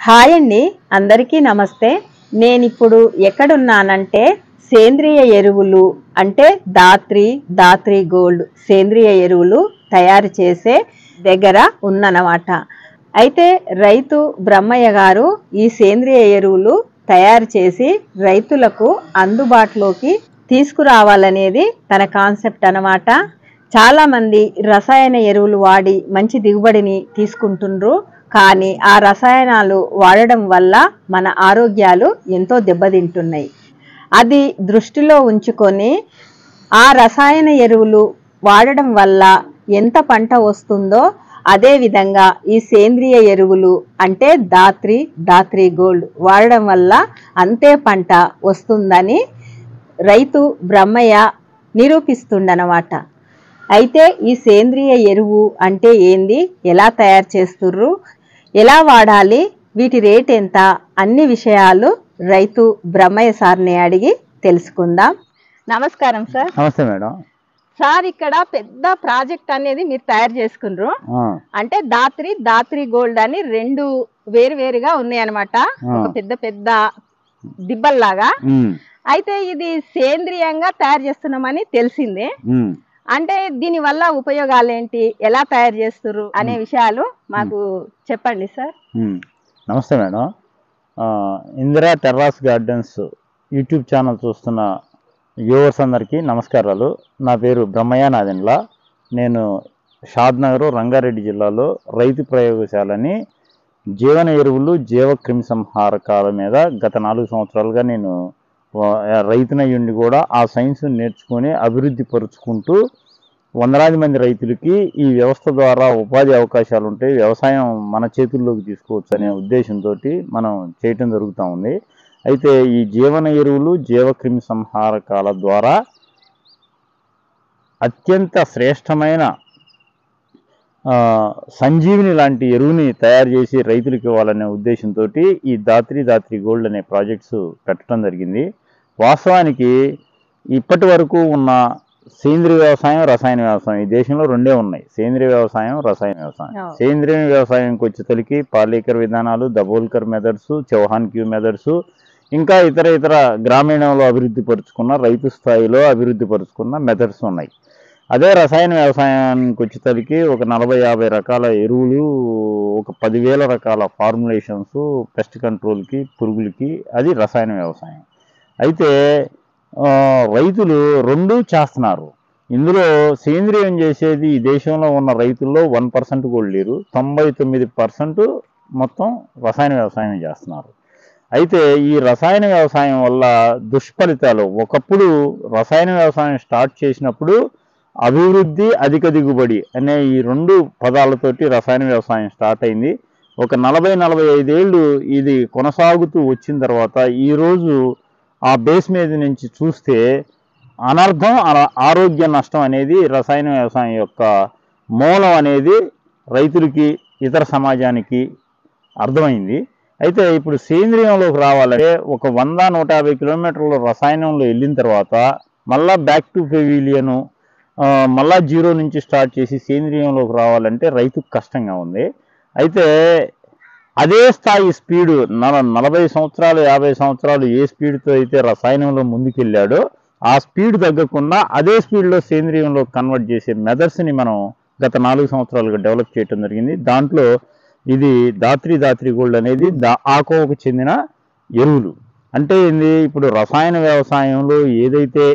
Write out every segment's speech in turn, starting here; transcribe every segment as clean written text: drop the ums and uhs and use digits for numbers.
Hi అండి, అందరికీ నమస్తే. నేను ఇప్పుడు ఎక్కడున్నానంటే సేంద్రియ ఎరువులు అంటే దాత్రి గోల్డ్ సేంద్రియ ఎరువులు తయారు చేసే దగ్గర ఉన్ననమాట. అయితే రైతు బ్రహ్మయ్య గారు ఈ సేంద్రియ ఎరువులు తయారు చేసి రైతులకు అందుబాటులోకి తీసుకురావాలనేది తన కాన్సెప్ట్ అన్నమాట. చాలామంది రసాయన ఎరువులు వాడి మంచి దిగుబడిని తీసుకుంటుండ్రు. కానీ ఆ రసాయనాలు వాడడం వల్ల మన ఆరోగ్యాలు ఎంతో దెబ్బతింటున్నాయి. అది దృష్టిలో ఉంచుకొని ఆ రసాయన ఎరువులు వాడడం వల్ల ఎంత పంట వస్తుందో అదే విధంగా ఈ సేంద్రియ ఎరువులు అంటే దాత్రి గోల్డ్ వాడడం వల్ల అంతే పంట వస్తుందని రైతు బ్రహ్మయ్య నిరూపిస్తుండనమాట. అయితే ఈ సేంద్రియ ఎరువు అంటే ఏంది, ఎలా తయారు చేస్తుర్రు, ఎలా వాడాలి, వీటి రేట్ ఎంత, అన్ని విషయాలు రైతు బ్రహ్మయ్య సార్ని అడిగి తెలుసుకుందాం. నమస్కారం సార్. నమస్తే మేడం. సార్, ఇక్కడ పెద్ద ప్రాజెక్ట్ అనేది మీరు తయారు చేసుకున్నారు. అంటే దాత్రి గోల్డ్ అని రెండు వేరువేరుగా ఉన్నాయన్నమాట, ఒక పెద్ద పెద్ద దిబ్బల్లాగా. అయితే ఇది సేంద్రియంగా తయారు చేస్తున్నామని తెలిసింది. అంటే దీని వల్ల ఉపయోగాలు ఏంటి, ఎలా తయారు చేస్తున్నారు అనే విషయాలు మాకు చెప్పండి సార్. నమస్తే madam. Indira terrace gardens YouTube channel చూస్తున్న వ్యూవర్స్ అందరికీ నమస్కారాలు. నా పేరు బ్రహ్మయ్య నాదెండ్ల. నేను షాద్నగర్ రంగారెడ్డి జిల్లాలో రైతు ప్రయోగశాలని జీవన ఎరువులు జీవ క్రిమిసంహారకాల మీద గత 4 సంవత్సరాలుగా నేను రైతునయ్యుండి కూడా ఆ సైన్స్ నేర్చుకొని అభివృద్ధి పరుచుకుంటూ వందలాది మంది రైతులకి ఈ వ్యవస్థ ద్వారా ఉపాధి అవకాశాలు ఉంటాయి, వ్యవసాయం మన చేతుల్లోకి తీసుకోవచ్చు అనే ఉద్దేశంతో మనం చేయటం జరుగుతూ ఉంది. అయితే ఈ జీవన ఎరువులు జీవక్రిమి సంహారకాల ద్వారా అత్యంత శ్రేష్టమైన సంజీవిని లాంటి ఎరువుని తయారు చేసి రైతులకు ఇవ్వాలనే ఉద్దేశంతో ఈ దాత్రి గోల్డ్ అనే ప్రాజెక్ట్స్ పెట్టడం జరిగింది. వాస్తవానికి ఇప్పటి వరకు ఉన్న సేంద్రియ వ్యవసాయం, రసాయన వ్యవసాయం, ఈ దేశంలో రెండే ఉన్నాయి, సేంద్రియ వ్యవసాయం, రసాయన వ్యవసాయం. సేంద్రియ వ్యవసాయంకి వచ్చేసరికి పాలేకర్ విధానాలు, దబోల్కర్ మెథడ్స్, చౌహాన్ క్యూ మెథడ్స్, ఇంకా ఇతర గ్రామీణంలో అభివృద్ధి పరుచుకున్న, రైతు స్థాయిలో అభివృద్ధి పరుచుకున్న మెథడ్స్ ఉన్నాయి. అదే రసాయన వ్యవసాయానికి వచ్చేసరికి ఒక 40-50 రకాల ఎరువులు, ఒక 10,000 రకాల ఫార్ములేషన్స్, పెస్ట్ కంట్రోల్కి, పురుగులకి, అది రసాయన వ్యవసాయం. అయితే రైతులు రెండూ చేస్తున్నారు. ఇందులో సేంద్రియం చేసేది ఈ దేశంలో ఉన్న రైతుల్లో 1% కూడా లేరు, 99% మొత్తం రసాయన వ్యవసాయం చేస్తున్నారు. అయితే ఈ రసాయన వ్యవసాయం వల్ల దుష్ఫలితాలు, ఒకప్పుడు రసాయన వ్యవసాయం స్టార్ట్ చేసినప్పుడు అభివృద్ధి, అధిక దిగుబడి అనే ఈ 2 పదాలతోటి రసాయన వ్యవసాయం స్టార్ట్ అయింది. ఒక 40-45 ఏళ్ళు ఇది కొనసాగుతూ వచ్చిన తర్వాత ఈరోజు ఆ బేస్ మీద నుంచి చూస్తే అనర్థం, ఆరోగ్య నష్టం అనేది రసాయన వ్యవసాయం యొక్క మూలం అనేది రైతులకి, ఇతర సమాజానికి అర్థమైంది. అయితే ఇప్పుడు సేంద్రియంలోకి రావాలంటే ఒక 100-150 కిలోమీటర్ల రసాయనంలో వెళ్ళిన తర్వాత మళ్ళా బ్యాక్ టు పెవిలియను, మళ్ళా జీరో నుంచి స్టార్ట్ చేసి సేంద్రియంలోకి రావాలంటే రైతుకు కష్టంగా ఉంది. అయితే అదే స్థాయి స్పీడు 40 సంవత్సరాలు 50 సంవత్సరాలు ఏ స్పీడ్తో అయితే రసాయనంలో ముందుకెళ్ళాడో ఆ స్పీడ్ తగ్గకుండా అదే స్పీడ్లో సేంద్రియంలో కన్వర్ట్ చేసే మెథడ్స్ని మనం గత 4 సంవత్సరాలుగా డెవలప్ చేయడం జరిగింది. దాంట్లో ఇది దాత్రి గోల్డ్ అనేది ఆకోవకు చెందిన ఎరువులు. అంటే ఏంది, ఇప్పుడు రసాయన వ్యవసాయంలో ఏదైతే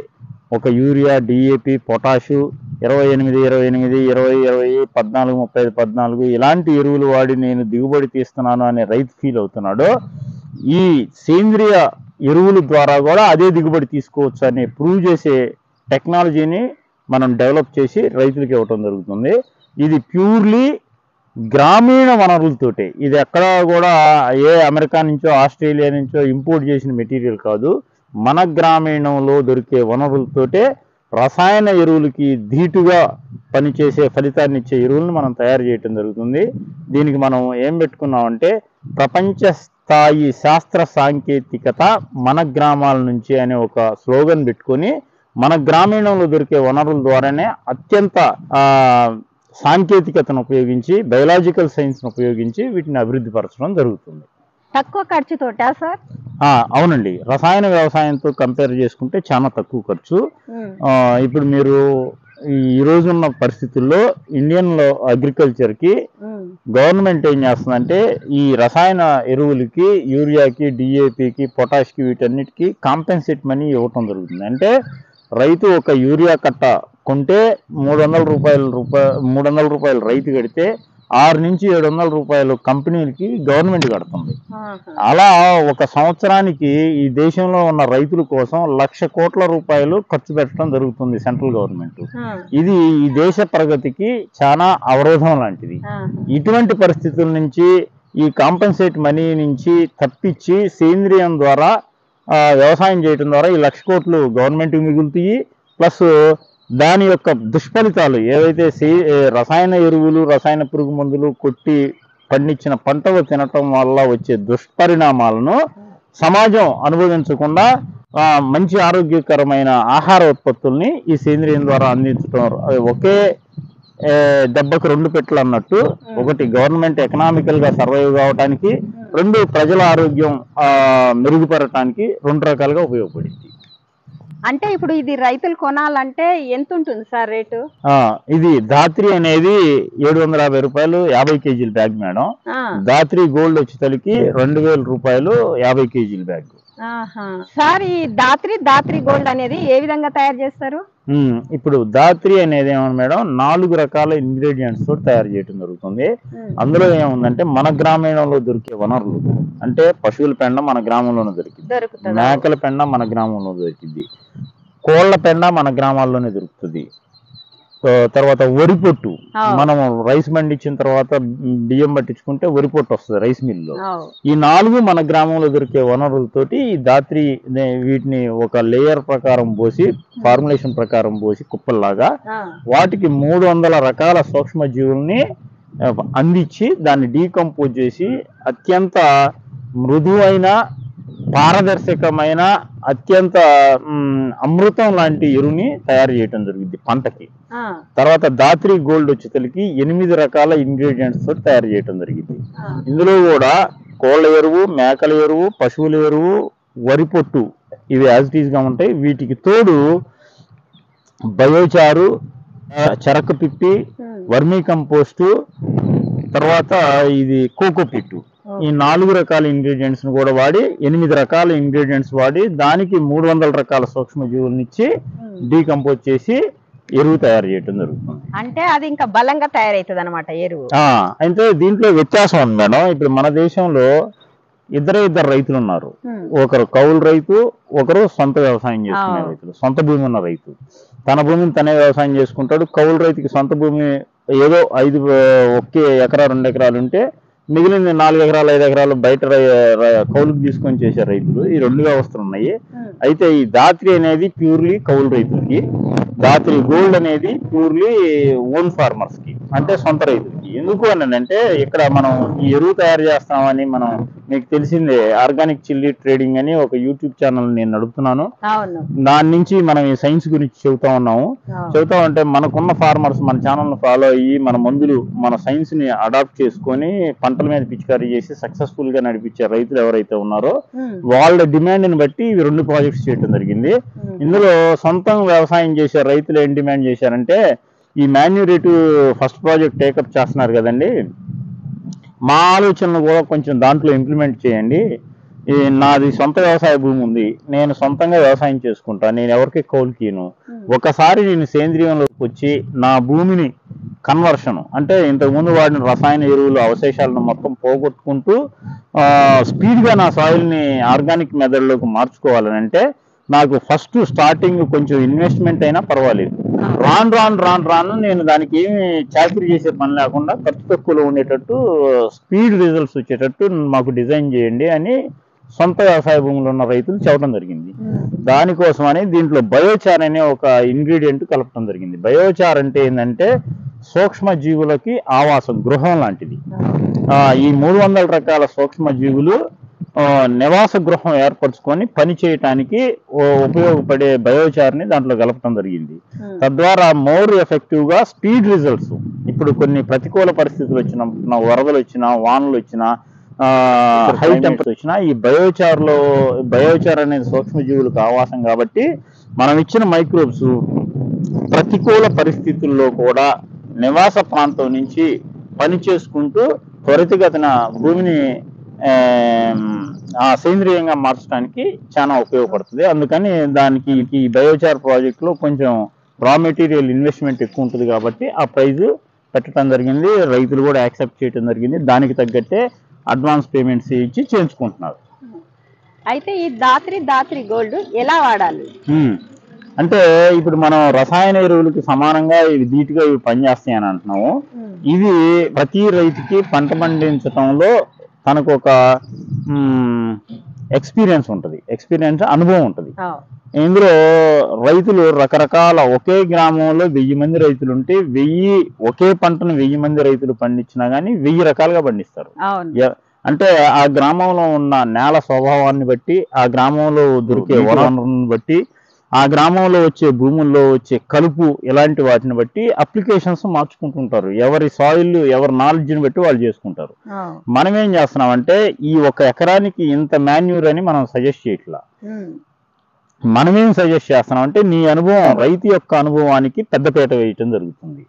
ఒక యూరియా, డిఏపి, పొటాషు 28-28, 20-20, 14-35-14 ఇలాంటి ఎరువులు వాడి నేను దిగుబడి తీస్తున్నాను అనే రైతు ఫీల్ అవుతున్నాడో, ఈ సేంద్రియ ఎరువుల ద్వారా కూడా అదే దిగుబడి తీసుకోవచ్చు అని ప్రూవ్ చేసే టెక్నాలజీని మనం డెవలప్ చేసి రైతులకు ఇవ్వటం జరుగుతుంది. ఇది ప్యూర్లీ గ్రామీణ వనరులతోటే, ఇది ఎక్కడా కూడా ఏ అమెరికా నుంచో ఆస్ట్రేలియా నుంచో ఇంపోర్ట్ చేసిన మెటీరియల్ కాదు, మన గ్రామీణంలో దొరికే వనరులతోటే రసాయన ఎరువులకి ధీటుగా పనిచేసే, ఫలితాన్ని ఇచ్చే ఎరువులను మనం తయారు చేయటం జరుగుతుంది. దీనికి మనం ఏం పెట్టుకున్నామంటే ప్రపంచ స్థాయి శాస్త్ర సాంకేతికత మన గ్రామాల నుంచి అనే ఒక స్లోగన్ పెట్టుకొని మన గ్రామీణంలో దొరికే వనరుల ద్వారానే అత్యంత సాంకేతికతను ఉపయోగించి, బయలాజికల్ సైన్స్ను ఉపయోగించి వీటిని అభివృద్ధి పరచడం జరుగుతుంది. తక్కువ ఖర్చుతోటా సార్? అవునండి, రసాయన వ్యవసాయంతో కంపేర్ చేసుకుంటే చాలా తక్కువ ఖర్చు. ఇప్పుడు మీరు ఈ రోజున్న పరిస్థితుల్లో ఇండియన్ అగ్రికల్చర్కి గవర్నమెంట్ ఏం చేస్తుందంటే ఈ రసాయన ఎరువులకి, యూరియాకి, డిఏపికి, పొటాష్కి, వీటన్నిటికీ కాంపెన్సేట్ మనీ ఇవ్వటం జరుగుతుంది. అంటే రైతు ఒక యూరియా కట్ట కొంటే 300 రూపాయలు రైతు కడితే 6 నుంచి 700 రూపాయలు కంపెనీలకి గవర్నమెంట్ కడుతుంది. అలా ఒక సంవత్సరానికి ఈ దేశంలో ఉన్న రైతుల కోసం 1,00,000 కోట్ల రూపాయలు ఖర్చు పెట్టడం జరుగుతుంది సెంట్రల్ గవర్నమెంట్. ఇది ఈ దేశ ప్రగతికి చాలా అవరోధం లాంటిది. ఇటువంటి పరిస్థితుల నుంచి ఈ కాంపెన్సేట్ మనీ నుంచి తప్పించి సేంద్రియం ద్వారా వ్యవసాయం చేయడం ద్వారా ఈ 1,00,000 కోట్లు గవర్నమెంట్కి మిగులుతాయి. ప్లస్ దాని యొక్క దుష్ఫలితాలు ఏవైతే రసాయన ఎరువులు, రసాయన పురుగు మందులు కొట్టి పండించిన పంటలు తినటం వల్ల వచ్చే దుష్పరిణామాలను సమాజం అనుభవించకుండా మంచి ఆరోగ్యకరమైన ఆహార ఉత్పత్తుల్ని ఈ సేంద్రియం ద్వారా అందించడం ఒకే దెబ్బకు 2 పెట్టలు అన్నట్టు, ఒకటి గవర్నమెంట్ ఎకనామికల్ గా సర్వైవ్ కావడానికి, 2 ప్రజల ఆరోగ్యం మెరుగుపడటానికి 2 రకాలుగా ఉపయోగపడింది. అంటే ఇప్పుడు ఇది రైతులు కొనాలంటే ఎంత ఉంటుంది సార్ రేటు? ఇది ధాత్రి అనేది 750 రూపాయలు 50 కేజీల బ్యాగ్ మేడం. ధాత్రి గోల్డ్ వచ్చేసరికి 2000 రూపాయలు 50 కేజీల బ్యాగ్. సార్ ఈ ధాత్రి గోల్డ్ అనేది ఏ విధంగా తయారు చేస్తారు? ఇప్పుడు ధాత్రి అనేది ఏమన్నా మేడం 4 రకాల ఇంగ్రీడియంట్స్ తోటి తయారు చేయడం జరుగుతుంది. అందులో ఏముందంటే మన గ్రామీణంలో దొరికే వనరులు, అంటే పశువుల పెండ మన గ్రామంలోనే దొరికింది, మేకల పెండ మన గ్రామంలో దొరికింది, కోళ్ల పెండ మన గ్రామాల్లోనే దొరుకుతుంది. తర్వాత వరి పొట్టు, మనం రైస్ పండించిన తర్వాత బియ్యం పట్టించుకుంటే వరి పొట్టు వస్తుంది రైస్ మిల్లో. ఈ 4 మన గ్రామంలో దొరికే వనరులతోటి ఈ ధాత్రి వీటిని ఒక లేయర్ ప్రకారం పోసి, ఫార్ములేషన్ ప్రకారం పోసి కుప్పల్లాగా వాటికి 300 రకాల సూక్ష్మ జీవుల్ని అందించి దాన్ని డీకంపోజ్ చేసి అత్యంత మృదువైన, పారదర్శకమైన, అత్యంత అమృతం లాంటి ఎరువుని తయారు చేయడం జరిగింది పంటకి. తర్వాత ధాత్రి గోల్డ్ వచ్చేసరికి 8 రకాల ఇంగ్రీడియంట్స్ తోటి తయారు చేయడం జరిగింది. ఇందులో కూడా కోళ్ళ ఎరువు, మేకల ఎరువు, పశువుల ఎరువు, వరి పొట్టు ఇవి యాజ్ ఇట్ ఈజ్ గా ఉంటాయి. వీటికి తోడు బయోచారు, చెరకు పిప్పి, వర్మీ కంపోస్టు, తర్వాత ఇది కోకోపిట్టు, ఈ 4 రకాల ఇంగ్రీడియంట్స్ కూడా వాడి 8 రకాల ఇంగ్రీడియంట్స్ వాడి దానికి 300 రకాల సూక్ష్మ జీవులనిచ్చి డీకంపోజ్ చేసి ఎరువు తయారు చేయడం జరుగుతుంది. అంటే అది ఇంకా బలంగా తయారవుతుంది అన్నమాట ఎరువు. అయితే దీంట్లో వ్యత్యాసం ఉంది మేడం. ఇప్పుడు మన దేశంలో ఇద్దరు రైతులు ఉన్నారు. ఒకరు కౌలు రైతు, ఒకరు సొంత వ్యవసాయం చేసుకునే రైతులు. సొంత భూమి ఉన్న రైతు తన భూమిని తనే వ్యవసాయం చేసుకుంటాడు. కౌలు రైతుకి సొంత భూమి ఏదో 1 ఎకరా 2 ఎకరాలు ఉంటే మిగిలిన 4 ఎకరాలు 5 ఎకరాలు బయట కౌలుకు తీసుకొని చేసే రైతులు. ఈ 2 వ్యవస్థలు ఉన్నాయి. అయితే ఈ ధాత్రి అనేది ప్యూర్లీ కౌలు రైతులకి, ధాత్రి గోల్డ్ అనేది ప్యూర్లీ ఓన్ ఫార్మర్స్ కి, అంటే సొంత రైతులకి. ఎందుకు అని అంటే ఇక్కడ మనం ఈ ఎరువు తయారు చేస్తామని, మనం మీకు తెలిసిందే ఆర్గానిక్ చిల్లీ ట్రేడింగ్ అని ఒక యూట్యూబ్ ఛానల్ నేను నడుపుతున్నాను. దాని నుంచి మనం ఈ సైన్స్ గురించి చెబుతా ఉన్నాము. చెబుతా ఉంటే మనకున్న ఫార్మర్స్ మన ఛానల్ ఫాలో అయ్యి మన మందులు, మన సైన్స్ ని అడాప్ట్ చేసుకొని పంటల మీద పిచికారీ చేసి సక్సెస్ఫుల్ గా నడిపించే రైతులు ఎవరైతే ఉన్నారో వాళ్ళ డిమాండ్ ని బట్టి ఇవి 2 ప్రాజెక్ట్స్ చేయడం జరిగింది. ఇందులో సొంతంగా వ్యవసాయం చేసే రైతులు ఏం డిమాండ్ చేశారంటే, ఈ మాన్యూరేటివ్ ఫస్ట్ ప్రాజెక్ట్ టేకప్ చేస్తున్నారు కదండి, మా ఆలోచనలు కూడా కొంచెం దాంట్లో ఇంప్లిమెంట్ చేయండి. నాది సొంత వ్యవసాయ భూమి ఉంది, నేను సొంతంగా వ్యవసాయం చేసుకుంటా, నేను ఎవరికి కౌలుకీను. ఒకసారి నేను సేంద్రియంలోకి వచ్చి నా భూమిని కన్వర్షన్, అంటే ఇంతకుముందు వాడిన రసాయన ఎరువులు అవశేషాలను మొత్తం పోగొట్టుకుంటూ స్పీడ్గా నా సాయిల్ని ఆర్గానిక్ మెథడ్లోకి మార్చుకోవాలని అంటే నాకు ఫస్ట్ స్టార్టింగ్ కొంచెం ఇన్వెస్ట్మెంట్ అయినా పర్వాలేదు, రాను నేను దానికి ఏమి చాకరీ చేసే పని లేకుండా ఖర్చు తక్కువలో ఉండేటట్టు స్పీడ్ రిజల్ట్స్ వచ్చేటట్టు మాకు డిజైన్ చేయండి అని సొంత వ్యవసాయ భూములు ఉన్న రైతులు చెప్పడం జరిగింది. దానికోసమని దీంట్లో బయోచార్ అనే ఒక ఇంగ్రీడియంట్ కలపడం జరిగింది. బయోచార్ అంటే ఏంటంటే సూక్ష్మ జీవులకి ఆవాసం, గృహం లాంటిది. ఈ 300 రకాల సూక్ష్మ జీవులు నివాస గృహం ఏర్పరచుకొని పని చేయటానికి ఉపయోగపడే బయోచార్ని దాంట్లో కలపడం జరిగింది. తద్వారా మోర్ ఎఫెక్టివ్ గా స్పీడ్ రిజల్ట్స్, ఇప్పుడు కొన్ని ప్రతికూల పరిస్థితులు వచ్చిన, వరదలు వచ్చినా, వానలు వచ్చినా హై టెంపరేచర్ వచ్చినా ఈ బయోచార్ అనేది సూక్ష్మజీవులకు ఆవాసం కాబట్టి మనం ఇచ్చిన మైక్రోబ్స్ ప్రతికూల పరిస్థితుల్లో కూడా నివాస ప్రాంతం నుంచి పని చేసుకుంటూ త్వరితగతిన భూమిని సేంద్రియంగా మార్చడానికి చాలా ఉపయోగపడుతుంది. అందుకని దానికి ఈ బయోచార్ ప్రాజెక్ట్ లో కొంచెం రా మెటీరియల్ ఇన్వెస్ట్మెంట్ ఎక్కువ ఉంటుంది కాబట్టి ఆ ప్రైజ్ పెట్టడం జరిగింది. రైతులు కూడా యాక్సెప్ట్ చేయడం జరిగింది. దానికి తగ్గట్టే అడ్వాన్స్ పేమెంట్స్ ఇచ్చి చేయించుకుంటున్నారు. అయితే ఈ దాత్రి గోల్డ్ ఎలా వాడాలి అంటే ఇప్పుడు మనం రసాయన ఎరువులకి సమానంగా ఇవి ధీటుగా ఇవి పనిచేస్తాయి అని అంటున్నాము. ఇవి ప్రతి రైతుకి పంట పండించడంలో తనకు ఒక ఎక్స్పీరియన్స్ ఉంటుంది, అనుభవం ఉంటుంది. ఇందులో రైతులు రకరకాల ఒకే గ్రామంలో 1000 మంది రైతులు ఉంటే ఒకే పంటను 1000 మంది రైతులు పండించినా కానీ 1000 రకాలుగా పండిస్తారు. అంటే ఆ గ్రామంలో ఉన్న నేల స్వభావాన్ని బట్టి, ఆ గ్రామంలో దొరికే వనరులను బట్టి, ఆ గ్రామంలో వచ్చే భూముల్లో వచ్చే కలుపు ఇలాంటి వాటిని బట్టి అప్లికేషన్స్ మార్చుకుంటుంటారు. ఎవరి సాయిల్ ఎవరి నాలెడ్జ్ని బట్టి వాళ్ళు చేసుకుంటారు. మనం ఏం చేస్తున్నామంటే ఈ 1 ఎకరానికి ఇంత మాన్యూర్ అని మనం సజెస్ట్ చేయట్లా. మనమేం సజెస్ట్ చేస్తున్నాం అంటే నీ అనుభవం, రైతు యొక్క అనుభవానికి పెద్దపీట వేయటం జరుగుతుంది.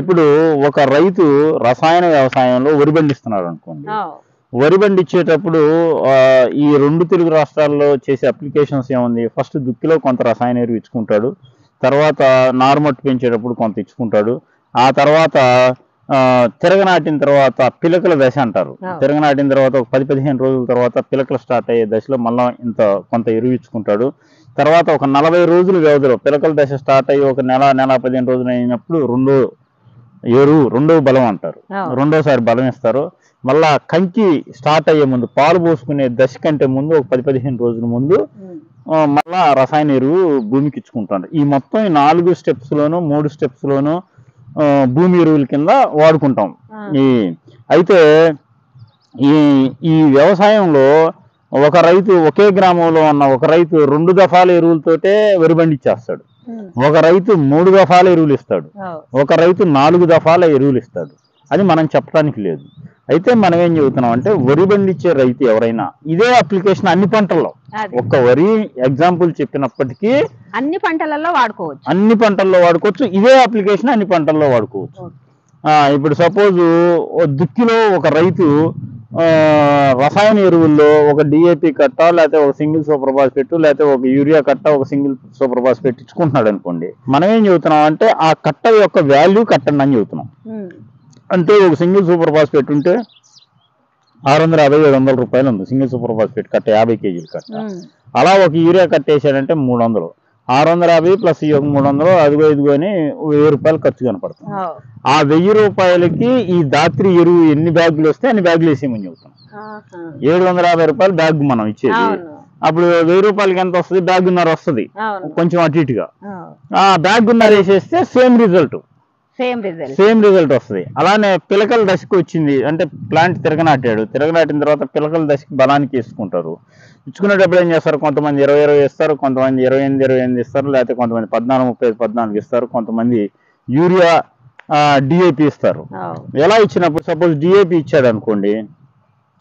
ఇప్పుడు ఒక రైతు రసాయన వ్యవసాయంలో వరి పండిస్తున్నాడు అనుకోండి. వరి పండించేటప్పుడు ఈ 2 తెలుగు రాష్ట్రాల్లో చేసే అప్లికేషన్స్ ఏముంది, ఫస్ట్ దుక్కిలో కొంత రసాయన ఎరువు ఇచ్చుకుంటాడు, తర్వాత నారుమట్టు పెంచేటప్పుడు కొంత ఇచ్చుకుంటాడు, ఆ తర్వాత తిరగనాటిన తర్వాత పిలకల దశ అంటారు. తిరగనాటిన తర్వాత ఒక 10-15 రోజుల తర్వాత పిలకలు స్టార్ట్ అయ్యే దశలో మళ్ళీ కొంత ఎరువు ఇచ్చుకుంటాడు. తర్వాత ఒక 40 రోజుల వ్యవధిలో పిలకల దశ స్టార్ట్ అయ్యి ఒక నెల 15 రోజులు అయినప్పుడు రెండో బలం అంటారు, రెండోసారి బలం ఇస్తారు. మళ్ళా కంకి స్టార్ట్ అయ్యే ముందు, పాలు పోసుకునే దశ కంటే ముందు ఒక 10-15 రోజుల ముందు మళ్ళా రసాయన ఎరువు భూమికి ఇచ్చుకుంటాడు. ఈ మొత్తం 4 స్టెప్స్లోనూ 3 స్టెప్స్లోనూ భూమి ఎరువుల కింద వాడుకుంటాం. అయితే ఈ వ్యవసాయంలో ఒక రైతు, ఒకే గ్రామంలో ఉన్న ఒక రైతు 2 దఫాల ఎరువులతోటే వరి పండించేస్తాడు, ఒక రైతు 3 దఫాల ఎరువులు ఇస్తాడు, ఒక రైతు 4 దఫాల ఎరువులు ఇస్తాడు. అది మనం చెప్పడానికి లేదు. అయితే మనం ఏం చెబుతున్నాం అంటే వరి పండించే రైతు ఎవరైనా ఇదే అప్లికేషన్ అన్ని పంటల్లో, ఒక్క వరి ఎగ్జాంపుల్ చెప్పినప్పటికీ అన్ని పంటలలో వాడుకోవచ్చు. ఇదే అప్లికేషన్ అన్ని పంటల్లో వాడుకోవచ్చు. ఇప్పుడు సపోజ్ దుక్కిలో ఒక రైతు రసాయన ఎరువుల్లో ఒక డిఏపి కట్ట, లేకపోతే ఒక సింగిల్ సూపర్ ఫాస్ఫేట్, లేకపోతే ఒక యూరియా కట్ట, ఒక సింగిల్ సూపర్ ఫాస్ఫేట్ ఇచ్చుకుంటున్నాడు అనుకోండి. మనం ఏం చెబుతున్నాం అంటే ఆ కట్ట యొక్క వాల్యూ కట్టండి అని చెబుతున్నాం. అంటే ఒక సింగిల్ సూపర్ ఫాస్ఫేట్ ఉంటే 650-700 రూపాయలు ఉంది సింగిల్ సూపర్ ఫాస్ఫేట్ కట్ట, 50 కేజీల కట్ట. అలా ఒక యూరియా కట్ట వేసాడంటే 300, 650 ప్లస్ 300, అదిగో ఇదిగో అని 1000 రూపాయలు ఖర్చు కనపడుతుంది. ఆ 1000 రూపాయలకి ఈ దాత్రి ఎరువు ఎన్ని బ్యాగులు వస్తే అన్ని బ్యాగులు వేసేయమని చెబుతాం. 750 రూపాయలు బ్యాగ్ మనం ఇచ్చేది. అప్పుడు 1000 రూపాయలకి ఎంత వస్తుంది, బ్యాగున్నర వస్తుంది, కొంచెం అటు ఇటుగా. ఆ బ్యాగున్నర వేసేస్తే సేమ్ రిజల్ట్ వస్తుంది. అలానే పిలకల దశకు వచ్చింది అంటే ప్లాంట్ తిరగనాటిన తర్వాత పిలకల దశకి బలానికి వేసుకుంటారు. ఇచ్చుకునేటప్పుడు ఏం చేస్తారు, కొంతమంది 20-20 ఇస్తారు, కొంతమంది 28-28 ఇస్తారు, లేకపోతే కొంతమంది 14-35-14 ఇస్తారు, కొంతమంది యూరియా డిఏపి ఇస్తారు. ఎలా ఇచ్చినప్పుడు సపోజ్ డిఏపి ఇచ్చాడు అనుకోండి,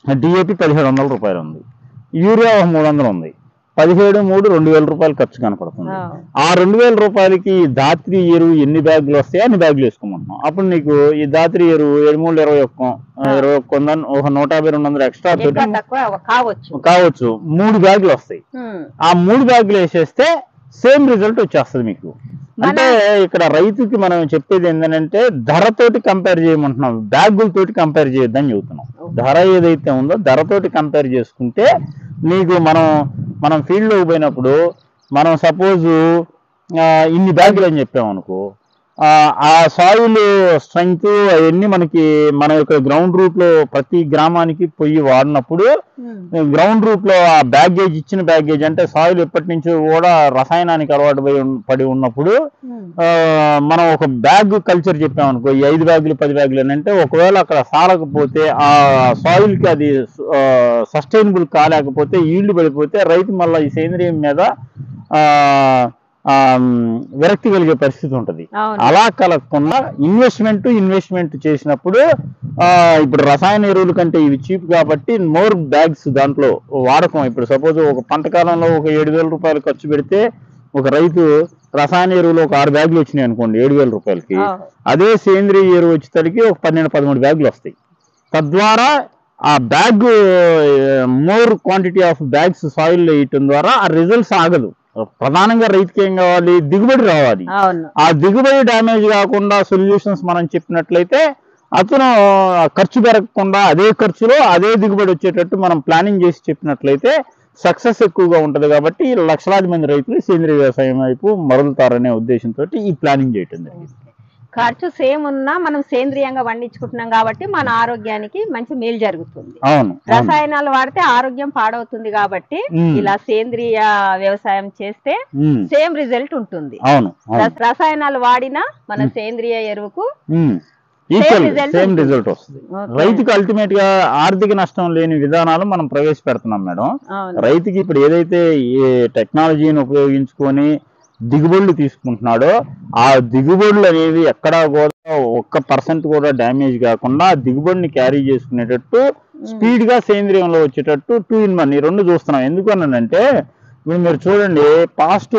డిఏపి 1700 రూపాయలు ఉంది, యూరియా 300 ఉంది, 17-3 2000 రూపాయలు ఖర్చు కనపడుతుంది. ఆ 2000 రూపాయలకి దాత్రి ఎరువు ఎన్ని బ్యాగులు వస్తాయో అన్ని బ్యాగులు వేసుకోమంటున్నాం. అప్పుడు నీకు ఈ దాత్రి ఎరువు 21 ఒక 150-200 ఎక్స్ట్రా కావచ్చు, 3 బ్యాగులు వస్తాయి. ఆ 3 బ్యాగులు వేసేస్తే సేమ్ రిజల్ట్ వచ్చేస్తుంది మీకు. అంటే ఇక్కడ రైతుకి మనం చెప్పేది ఏంటంటే ధరతోటి కంపేర్ చేయమంటున్నాం, బ్యాగులతోటి కంపేర్ చేయొద్దని చెబుతున్నాం. ధర ఏదైతే ఉందో ధరతోటి కంపేర్ చేసుకుంటే నీకు మనం ఫీల్డ్లోకి పోయినప్పుడు మనం సపోజ్ ఇన్ని బ్యాగులు అని చెప్పామనుకో, ఆ సాయిల్ స్ట్రెంగ్త్ అవన్నీ మన యొక్క గ్రౌండ్ రూట్ లో ప్రతి గ్రామానికి పోయి వాడినప్పుడు గ్రౌండ్ రూట్ లో ఆ బ్యాగేజ్ ఇచ్చిన బ్యాగేజ్ అంటే సాయిల్ ఎప్పటి నుంచో కూడా రసాయనానికి అలవాటు పడి ఉన్నప్పుడు మనం ఒక బ్యాగ్ కల్చర్ చెప్పామనుకో, ఈ 5 బ్యాగులు 10 బ్యాగులు అని అంటే ఒకవేళ అక్కడ సాలకపోతే ఆ సాయిల్ కి అది సస్టైనబుల్ కాలేకపోతే ఈల్డ్ పడిపోతే రైతు మళ్ళీ ఈ సేంద్రియం మీద విరక్తి కలిగే పరిస్థితి ఉంటుంది. అలా కలగకుండా ఇన్వెస్ట్మెంట్ చేసినప్పుడు ఇప్పుడు రసాయన ఎరువుల కంటే ఇవి చీప్ కాబట్టి మోర్ బ్యాగ్స్ దాంట్లో వాడకం. ఇప్పుడు సపోజ్ ఒక పంట కాలంలో ఒక 7,000 రూపాయలు ఖర్చు పెడితే ఒక రైతు రసాయన ఎరువులు ఒక 6 బ్యాగులు వచ్చినాయి అనుకోండి 7,000 రూపాయలకి, అదే సేంద్రియ ఎరువు వచ్చేసరికి ఒక 12-13 బ్యాగులు వస్తాయి. తద్వారా ఆ bag more quantity of bags soil వేయటం ద్వారా ఆ రిజల్ట్స్ ఆగదు. ప్రధానంగా రైతుకి ఏం కావాలి, దిగుబడి రావాలి. ఆ దిగుబడి డ్యామేజ్ కాకుండా సొల్యూషన్స్ మనం చెప్పినట్లయితే అతను ఖర్చు పెరగకుండా అదే ఖర్చులో అదే దిగుబడి వచ్చేటట్టు మనం ప్లానింగ్ చేసి చెప్పినట్లయితే సక్సెస్ ఎక్కువగా ఉంటుంది. కాబట్టి లక్షలాది మంది రైతులు సేంద్రియ వ్యవసాయం వైపు మరలుతారనే ఉద్దేశంతో ఈ ప్లానింగ్ చేయటం జరిగింది. ఖర్చు సేమ్ ఉన్నా మనం సేంద్రియంగా పండించుకుంటున్నాం కాబట్టి మన ఆరోగ్యానికి మంచి మేలు జరుగుతుంది. రసాయనాలు వాడితే ఆరోగ్యం పాడవుతుంది కాబట్టి ఇలా సేంద్రియ వ్యవసాయం చేస్తే సేమ్ రిజల్ట్ ఉంటుంది. రసాయనాలు వాడినా మన సేంద్రియ ఎరువుకు సేమ్ రిజల్ట్ వస్తుంది. రైతుకి అల్టిమేట్ గా ఆర్థిక నష్టం లేని విధానాలు మనం ప్రవేశపెడుతున్నాం మేడం. రైతుకి ఇప్పుడు ఏదైతే ఈ టెక్నాలజీని ఉపయోగించుకొని దిగుబడులు తీసుకుంటున్నాడో ఆ దిగుబడులు అనేవి ఎక్కడా కూడా 1% కూడా డ్యామేజ్ కాకుండా దిగుబడిని క్యారీ చేసుకునేటట్టు స్పీడ్ గా సేంద్రియంలో వచ్చేటట్టు 2 in 1 ఈ రెండు చూస్తున్నాం. ఎందుకనంటే ఇప్పుడు మీరు చూడండి, పాస్ట్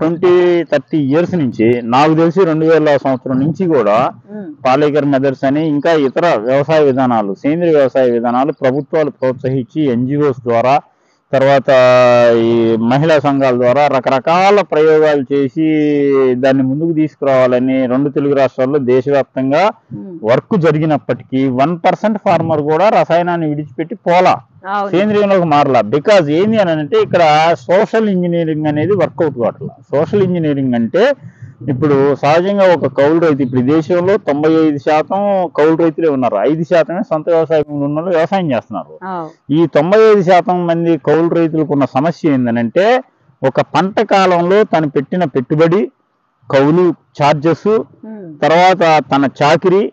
20-30 ఇయర్స్ నుంచి నాకు తెలిసి 2000 సంవత్సరం నుంచి కూడా పాలేకర్ మెథడ్స్ అని ఇంకా ఇతర వ్యవసాయ విధానాలు, సేంద్రియ వ్యవసాయ విధానాలు ప్రభుత్వాలు ప్రోత్సహించి ఎన్జిఓస్ ద్వారా, తర్వాత ఈ మహిళా సంఘాల ద్వారా రకరకాల ప్రయోగాలు చేసి దాన్ని ముందుకు తీసుకురావాలని 2 తెలుగు రాష్ట్రాల్లో దేశవ్యాప్తంగా వర్క్ జరిగినప్పటికీ 1% ఫార్మర్ కూడా రసాయనాన్ని విడిచిపెట్టి పోలా, సేంద్రియంలోకి మారలా. బికాజ్ ఏంది అని అంటే ఇక్కడ సోషల్ ఇంజనీరింగ్ అనేది వర్కౌట్ కావట్లా. సోషల్ ఇంజనీరింగ్ అంటే ఇప్పుడు సహజంగా ఒక కౌలు రైతు, ఇప్పుడు దేశంలో 95% కౌలు రైతులే ఉన్నారు, 5% సొంత వ్యవసాయం ఉన్న వ్యవసాయం చేస్తున్నారు. ఈ 95% మంది కౌలు రైతులకు ఉన్న సమస్య ఏంటంటే ఒక పంట కాలంలో తను పెట్టిన పెట్టుబడి, కౌలు ఛార్జెస్, తర్వాత తన చాకిరీ,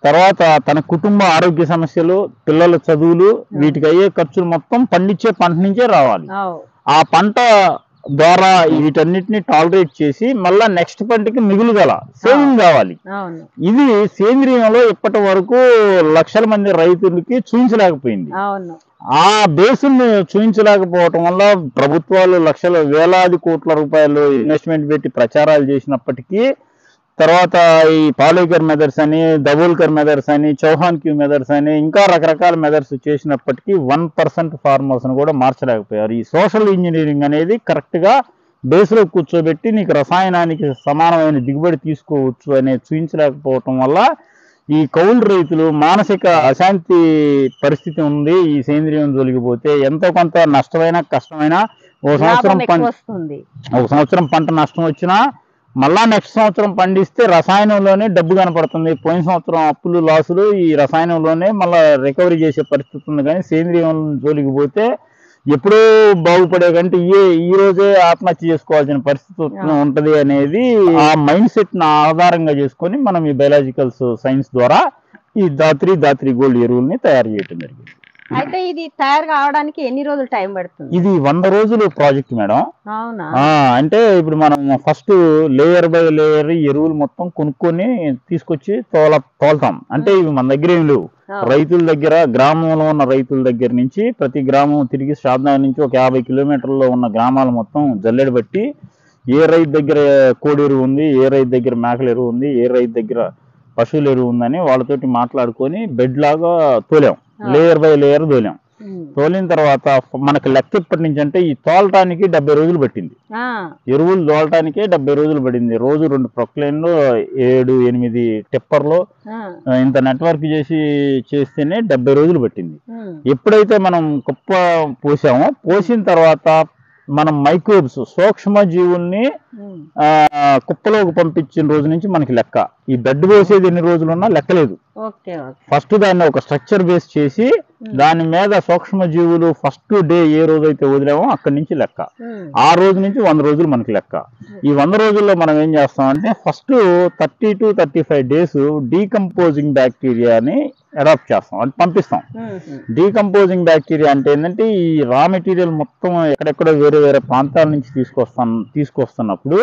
తర్వాత తన కుటుంబ ఆరోగ్య సమస్యలు, పిల్లల చదువులు, వీటికి అయ్యే ఖర్చులు మొత్తం పండించే పంట నుంచే రావాలి. ఆ పంట ద్వారా వీటన్నిటిని టాలరేట్ చేసి మళ్ళా నెక్స్ట్ పంటకి మిగులుగల సేవింగ్ కావాలి. ఇది సేంద్రియంలో ఇప్పటి వరకు లక్షల మంది రైతులకి చూపించలేకపోయింది. ఆ బేసుని చూపించలేకపోవటం వల్ల ప్రభుత్వాలు వేలాది కోట్ల రూపాయలు ఇన్వెస్ట్మెంట్ పెట్టి ప్రచారాలు చేసినప్పటికీ, తర్వాత ఈ పాలేకర్ మెథడ్స్ అని, దబోల్కర్ మెథడ్స్ అని, చౌహాన్ క్యూ మెథడ్స్ అని ఇంకా రకరకాల మెథడ్స్ చేసినప్పటికీ 1% ఫార్మర్స్ ను కూడా మార్చలేకపోయారు. ఈ సోషల్ ఇంజనీరింగ్ అనేది కరెక్ట్ గా బేస్లో కూర్చోబెట్టి నీకు రసాయనానికి సమానమైన దిగుబడి తీసుకోవచ్చు అనేది చూపించలేకపోవటం వల్ల ఈ కౌలు రైతులు మానసిక అశాంతి పరిస్థితి ఉంది. ఈ సేంద్రియం జొలిగిపోతే ఎంతో కొంత నష్టమైనా కష్టమైనా ఒక సంవత్సరం పంట నష్టం వచ్చినా మళ్ళా నెక్స్ట్ సంవత్సరం పండిస్తే రసాయనంలోనే డబ్బు కనపడుతుంది. పోయిన సంవత్సరం అప్పులు లాసులు ఈ రసాయనంలోనే మళ్ళీ రికవరీ చేసే పరిస్థితి ఉంది. కానీ సేంద్రియం జోలికి పోతే ఎప్పుడూ బాగుపడే కంటే ఈ రోజే ఆత్మహత్య చేసుకోవాల్సిన పరిస్థితి ఉంటది అనేది ఆ మైండ్ సెట్ ని ఆధారంగా చేసుకొని మనం ఈ బయలాజికల్స్ సైన్స్ ద్వారా ఈ దాత్రి గోల్డ్ ఎరువుల్ని తయారు చేయడం జరిగింది. అయితే ఇది తయారు కావడానికి ఎన్ని రోజులు టైం పడుతుంది? ఇది 100 రోజులు ప్రాజెక్ట్ మేడం. అవునా? అంటే ఇప్పుడు మనం ఫస్ట్ లేయర్ బై లేయర్ ఎరువులు మొత్తం కొనుక్కొని తీసుకొచ్చి తోలుతాం. అంటే ఇవి మన దగ్గర ఏం లేవు, రైతుల దగ్గర, గ్రామంలో ఉన్న రైతుల దగ్గర నుంచి ప్రతి గ్రామం తిరిగి షాద్నగర్ నుంచి ఒక 50 కిలోమీటర్లో ఉన్న గ్రామాలు మొత్తం జల్లెడ బట్టి ఏ రైతు దగ్గర కోడి ఎరువు ఉంది, ఏ రైతు దగ్గర మేకల ఎరువు ఉంది, ఏ రైతు దగ్గర పశువుల ఎరువు ఉందని వాళ్ళతోటి మాట్లాడుకొని బెడ్ లాగా తోలాం. లేయర్ బై లేయర్ తోలాం. తోలిన తర్వాత మనకు లెక్క ఇప్పటి నుంచి అంటే ఈ తోలటానికి 70 రోజులు పట్టింది. ఎరువులు తోలటానికే 70 రోజులు పడింది. రోజు 2 ప్రొక్లైన్లు, 7-8 టిప్పర్లు ఇంత నెట్వర్క్ చేస్తేనే 70 రోజులు పట్టింది. ఎప్పుడైతే మనం కుప్ప పోసిన తర్వాత మనం మైక్రోబ్స్, సూక్ష్మ జీవుల్ని కుప్పలోకి పంపించిన రోజు నుంచి మనకి లెక్క. ఈ బెడ్ వేసేది ఎన్ని రోజులున్నా లెక్కలేదు. ఫస్ట్ దాన్ని ఒక స్ట్రక్చర్ బేస్ చేసి దాని మీద సూక్ష్మ జీవులు ఫస్ట్ డే ఏ రోజైతే వదిలేమో అక్కడి నుంచి లెక్క. ఆ రోజు నుంచి 100 రోజులు మనకి లెక్క. ఈ 100 రోజుల్లో మనం ఏం చేస్తామంటే ఫస్ట్ 30 to 35 days డీకంపోజింగ్ బ్యాక్టీరియాని అడాప్ట్ చేస్తాం, అంటే పంపిస్తాం. డీకంపోజింగ్ బ్యాక్టీరియా అంటే ఏంటంటే ఈ రా మెటీరియల్ మొత్తం ఎక్కడెక్కడో వేరే ప్రాంతాల నుంచి తీసుకొస్తున్నప్పుడు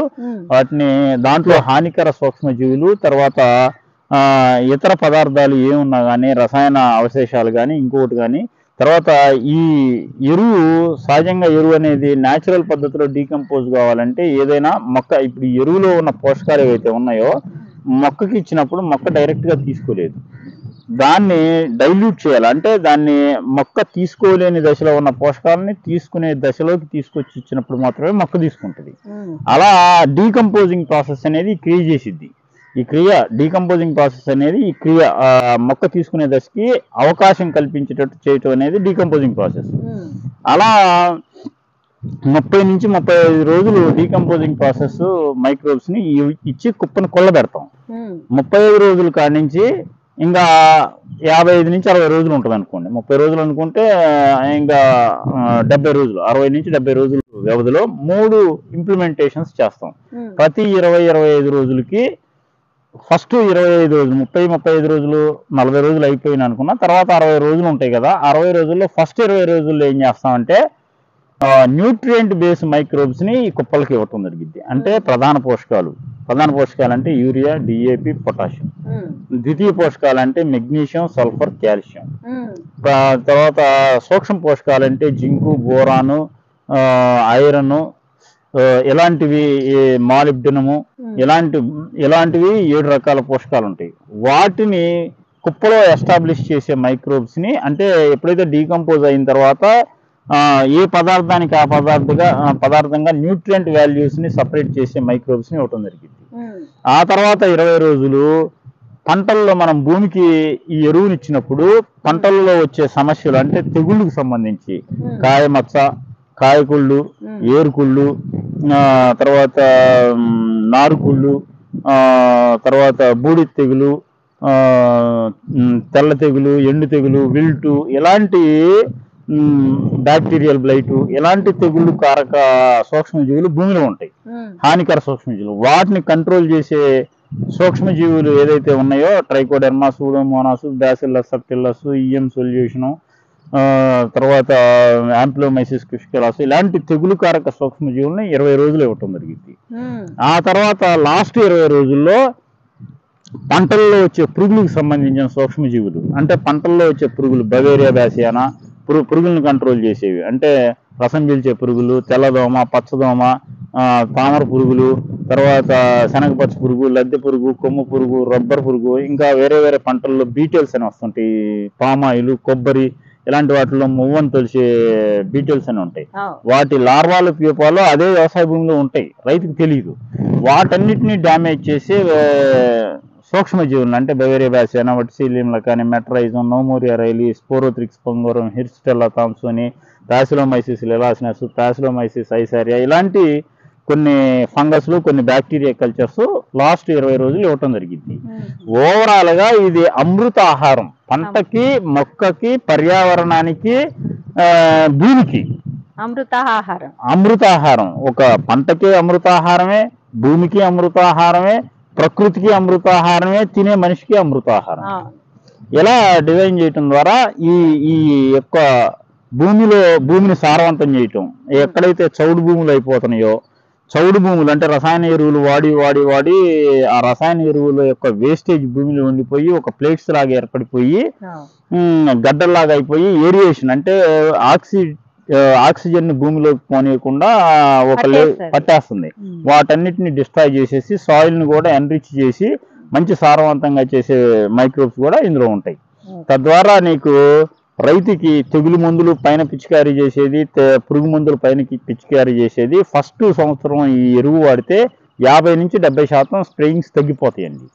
వాటిని దాంట్లో హానికర సూక్ష్మజీవులు, తర్వాత ఇతర పదార్థాలు ఏమున్నా కానీ రసాయన అవశేషాలు కానీ ఇంకొకటి కానీ, తర్వాత ఈ ఎరువు సహజంగా ఎరువు అనేది న్యాచురల్ పద్ధతిలో డీకంపోజ్ కావాలంటే ఏదైనా మొక్క ఇప్పుడు ఎరువులో ఉన్న పోషకాలు ఏవైతే ఉన్నాయో మొక్కకి ఇచ్చినప్పుడు మొక్క డైరెక్ట్గా తీసుకోలేదు, దాన్ని డైల్యూట్ చేయాలి. అంటే దాన్ని మొక్క తీసుకోలేని దశలో ఉన్న పోషకాలని తీసుకునే దశలోకి తీసుకొచ్చి ఇచ్చినప్పుడు మాత్రమే మొక్క తీసుకుంటుంది. అలా డీకంపోజింగ్ ప్రాసెస్ అనేది క్రియ చేసిద్ది. ఈ క్రియ డీకంపోజింగ్ ప్రాసెస్ అనేది ఈ క్రియ మొక్క తీసుకునే దశకి అవకాశం కల్పించేటట్టు చేయటం అనేది డీకంపోజింగ్ ప్రాసెస్. అలా 30 నుంచి 35 రోజులు డీకంపోజింగ్ ప్రాసెస్ మైక్రోబ్స్ ని ఇచ్చి కుప్పను కొల్లబెడతాం. 35 రోజుల కాడి నుంచి ఇంకా 55 నుంచి 60 రోజులు ఉంటుంది అనుకోండి. 30 రోజులు అనుకుంటే ఇంకా 70 రోజులు, 60 నుంచి 70 రోజుల వ్యవధిలో 3 ఇంప్లిమెంటేషన్స్ చేస్తాం. ప్రతి 20-25 రోజులకి ఫస్ట్ 25 రోజులు, 30-35 రోజులు, 40 రోజులు అయిపోయిన అనుకున్నా తర్వాత 60 రోజులు ఉంటాయి కదా. 60 రోజుల్లో ఫస్ట్ 20 రోజుల్లో ఏం చేస్తామంటే న్యూట్రియంట్ బేస్ మైక్రోబ్స్ ని ఈ కుప్పలకి ఇవ్వటం జరిగింది. అంటే ప్రధాన పోషకాలు అంటే యూరియా, డిఏపి, పొటాషియం. ద్వితీయ పోషకాలు అంటే మెగ్నీషియం, సల్ఫర్, కాల్షియం. తర్వాత సూక్ష్మ పోషకాలు అంటే జింకు, బోరాను, ఐరన్, ఇలాంటివి, మాలిబ్డినము, ఇలాంటివి 7 రకాల పోషకాలు ఉంటాయి. వాటిని కుప్పలో ఎస్టాబ్లిష్ చేసే మైక్రోబ్స్ ని, అంటే ఎప్పుడైతే డీకంపోజ్ అయిన తర్వాత ఏ పదార్థానికి ఆ పదార్థంగా న్యూట్రియంట్ వాల్యూస్ ని సపరేట్ చేసే మైక్రోబ్స్ ని ఇవ్వటం జరిగింది. ఆ తర్వాత 20 రోజులు పంటల్లో మనం భూమికి ఈ ఎరువుని ఇచ్చినప్పుడు పంటల్లో వచ్చే సమస్యలు అంటే తెగుళ్ళకు సంబంధించి కాయమచ్చ, కాయకుళ్ళు, ఏరుకుళ్ళు, తర్వాత నారుకుళ్ళు, తర్వాత బూడి తెగులు, తెల్ల తెగులు, ఎండు తెగులు, విల్టు, ఇలాంటి బ్యాక్టీరియల్ బ్లైటు, ఇలాంటి తెగుళ్ళు కారక సూక్ష్మజీవులు భూమిలో ఉంటాయి. హానికర సూక్ష్మజీవులు, వాటిని కంట్రోల్ చేసే సూక్ష్మజీవులు ఏదైతే ఉన్నాయో trichoderma, Pseudomonas, bacillus సబ్టిల్లస్, EM solution, తర్వాత యాంప్లోమైసిస్ క్విస్కెలాస్, ఇలాంటి తెగులు కారక సూక్ష్మజీవుల్ని 20 రోజులు ఇవ్వటం జరిగింది. ఆ తర్వాత లాస్ట్ 20 రోజుల్లో పంటల్లో వచ్చే పురుగులకు సంబంధించిన సూక్ష్మజీవులు, అంటే పంటల్లో వచ్చే పురుగులు బవేరియా బ్యాసియానా, పురుగులను కంట్రోల్ చేసేవి, అంటే రసం పీల్చే పురుగులు, తెల్లదోమ, పచ్చదోమ, తామర పురుగులు, తర్వాత శనగపచ్చ పురుగు, లద్దె పురుగు, కొమ్ము పురుగు, రబ్బర్ పురుగు, ఇంకా వేరే వేరే పంటల్లో బీటెల్స్ అని వస్తుంటాయి, పామాయిలు, కొబ్బరి, ఇలాంటి వాటిలో మువ్వను తొలిచే బీటెల్స్ అని ఉంటాయి. వాటి లార్వాలు, ప్యూపాలు అదే వ్యవసాయ భూమిలో ఉంటాయి, రైతుకు తెలియదు. వాటన్నిటిని డ్యామేజ్ చేసి సూక్ష్మజీవులను, అంటే బవేరియా బ్యాసియానా, వట్సీలియంల కానీ, మెట్రైజం, నోమోరియా రైలి, స్పోరోథ్రిక్స్ పంగోరం, హిర్స్టెల్లా థామ్సోని, ప్యాసిలోమైసిస్ లెలాసినస్, ప్యాసిలోమైసిస్ ఐసారియా, ఇలాంటి కొన్ని ఫంగస్లు, కొన్ని బ్యాక్టీరియా కల్చర్స్ లాస్ట్ 20 రోజులు ఇవ్వటం జరిగింది. ఓవరాల్ గా ఇది అమృత ఆహారం, పంటకి, మొక్కకి, పర్యావరణానికి, భూమికి అమృతాహారం. ఒక పంటకి అమృతాహారమే, భూమికి అమృతాహారమే, ప్రకృతికి అమృతాహారమే, తినే మనిషికి అమృతాహారం. ఇలా డిజైన్ చేయటం ద్వారా ఈ యొక్క భూమిని సారవంతం చేయటం. ఎక్కడైతే చౌడు భూములు అయిపోతున్నాయో, చౌడు భూములు అంటే రసాయన ఎరువులు వాడి ఆ రసాయన ఎరువుల యొక్క వేస్టేజ్ భూమిలో ఉండిపోయి ఒక ప్లేట్స్ లాగా ఏర్పడిపోయి గడ్డల్లాగా అయిపోయి ఏరియేషన్, అంటే ఆక్సిజన్ ని భూమిలోకి పోనీయకుండా ఒక పట్టేస్తుంది. వాటన్నిటిని డిస్ట్రాయ్ చేసేసి సాయిల్ ని కూడా ఎన్రిచ్ చేసి మంచి సారవంతంగా చేసే మైక్రోబ్స్ కూడా ఇందులో ఉంటాయి. తద్వారా నీకు రైతుకి తెగులు మందులు పైన పిచికారీ చేసేది, పురుగు మందులు పైన పిచికారీ చేసేది, ఫస్ట్ సంవత్సరం ఈ ఎరువు వాడితే 50 నుంచి 70% స్ప్రేయింగ్స్ తగ్గిపోతాయండి.